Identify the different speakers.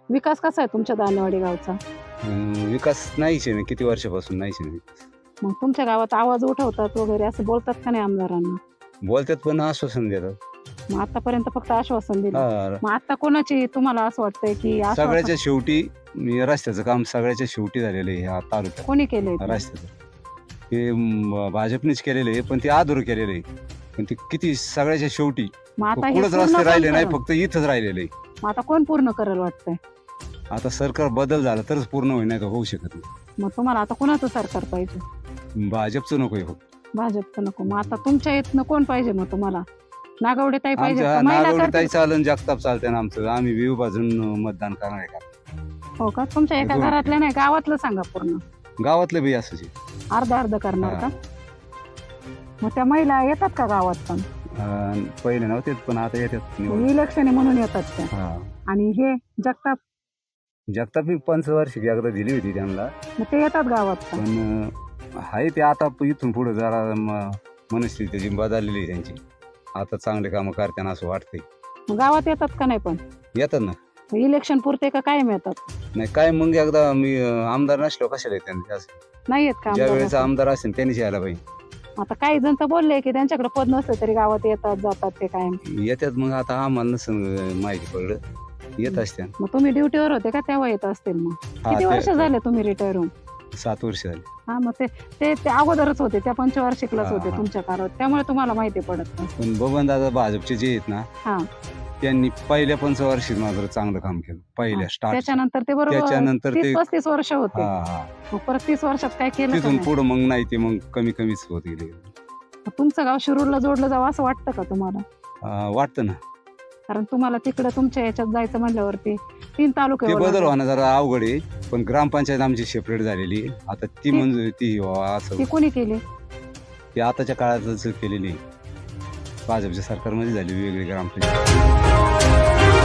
Speaker 1: विकास कसा आहे तुमच्या दानेवाडी गावचा?
Speaker 2: विकास नाहीच आहे ना, किती वर्षापासून नाहीच आहे.
Speaker 1: मग तुमच्या गावात आवाज उठवतात वगैरे असं बोलतात का नाही आमदारांना?
Speaker 2: बोलतात पण आश्वासन देतात.
Speaker 1: मग आतापर्यंत फक्त आश्वासन दिलं.
Speaker 2: हा,
Speaker 1: मग आता कोणाची तुम्हाला असं वाटतंय की
Speaker 2: सगळ्याच्या शेवटी रस्त्याचं काम सगळ्याच्या शेवटी झालेलं आहे ह्या तालुक्यात.
Speaker 1: कोणी केलंय ते?
Speaker 2: रस्त्याचं ते भाजपनेच केलेलं आहे, पण ते अधुरं केलेलं आहे. पण ते किती सगळ्याच्या शेवटी
Speaker 1: मग आता हे
Speaker 2: कुठंच
Speaker 1: पूर्ण
Speaker 2: रस्ते
Speaker 1: कोण
Speaker 2: राहिले नाही,
Speaker 1: करेल?
Speaker 2: फक्त इथंच राहिलेलं आहे.
Speaker 1: मग आता कोण पूर्ण करेल वाटतंय?
Speaker 2: आता सरकार बदल झाला तरच पूर्ण होईल, नाही तर होऊ शकत नाही.
Speaker 1: मग तुम्हाला आता कोणाचं सरकार पाहिजे?
Speaker 2: भाजपचं नको आहे फक्त.
Speaker 1: भाजपचं नको. मग आता तुमच्या इथनं कोण पाहिजे मग तुम्हाला? नागवडे ताई पाहिजे
Speaker 2: आमच्या
Speaker 1: का? महिला
Speaker 2: नागवडी ताई
Speaker 1: करतील?
Speaker 2: चालन, जगताप चालते ना आमचं. आम्ही विभाजन मतदान करणार आहे का?
Speaker 1: हो का? तुमच्या एका
Speaker 2: दोन.
Speaker 1: घरातल्या नाही, गावातलं सांगा पूर्ण.
Speaker 2: गावातले बी असंच आहे.
Speaker 1: अर्ध अर्ध करणार
Speaker 2: हा.
Speaker 1: का? मग त्या महिला येतात का गावात पण?
Speaker 2: पहिले नव्हते पण आता येतात.
Speaker 1: इलेक्शन आहे म्हणून येतात त्या.
Speaker 2: हा,
Speaker 1: आणि हे जगताप,
Speaker 2: जगताप मी पंचवार्षिक एकदा दिली होती त्यांना,
Speaker 1: मग ते येतात गावात का?
Speaker 2: पण आहे ते आता इथून पुढे जरा मनस्थिती त्याची बदललेली आहे त्यांची. आता चांगले कामं करताना असं वाटतंय.
Speaker 1: मग गावात येतात का नाही पण?
Speaker 2: येतात ना.
Speaker 1: इलेक्शन पुरते का कायम येतात?
Speaker 2: नाही काय मग एकदा मी आमदार नसलो कशाला येतात?
Speaker 1: नाही येत का
Speaker 2: ज्या
Speaker 1: आमदार?
Speaker 2: वेळेस आमदार असेल त्यांनीच यायला पाहिजे.
Speaker 1: आता काही जण तर बोलले की त्यांच्याकडे पद नसलं तरी गावात येतात जातात ते कायम.
Speaker 2: येतात मग आता आम्हाला नसेल माहिती पडलं, येत असत्या.
Speaker 1: मग तुम्ही ड्युटीवर होते का तेव्हा येत असतील? मग
Speaker 2: हा,
Speaker 1: किती वर्ष
Speaker 2: ते-
Speaker 1: झाले तुम्ही रिटायर होऊन?
Speaker 2: 7 वर्ष झाली.
Speaker 1: हा, मग ते अगोदरच होते, त्या पंचवार्षिकलाच
Speaker 2: हा,
Speaker 1: होते
Speaker 2: हा.
Speaker 1: तुमच्या काळात, त्यामुळे तुम्हाला माहिती पडत नाही.
Speaker 2: पण बबन दादा भाजपचे जे आहेत ना,
Speaker 1: हा,
Speaker 2: त्यांनी पहिल्या पंचवार्षिक मात्र चांगलं काम केलं. पहिल्या स्टार्ट
Speaker 1: त्याच्यानंतर ते बरोबर
Speaker 2: त्याच्यानंतर ते
Speaker 1: 30-35 वर्ष होते.
Speaker 2: हा,
Speaker 1: मग परत 30 वर्षात काय केलं का
Speaker 2: तिथून
Speaker 1: नाही?
Speaker 2: पुढे मग नाही, ते मग कमीच होत गेले.
Speaker 1: मग तुमचं गाव शिरूरला जोडलं जावं असं वाटतं का तुम्हाला?
Speaker 2: वाटतं ना.
Speaker 1: कारण तुम्हाला तिकडे तुमच्या याच्यात जायचं म्हणल्यावरती 3 तालुके
Speaker 2: ते बदल
Speaker 1: ओलांडावे.
Speaker 2: होणं जरा अवघड आहे, पण ग्रामपंचायत आमची सेपरेट झालेली आहे. आता ती मंजूर ती असं
Speaker 1: ती कोणी केली?
Speaker 2: ती आताच्या काळातच केलेली आहे. भाजपच्या सरकारमध्ये झाली वेगळी ग्रामपंचायत.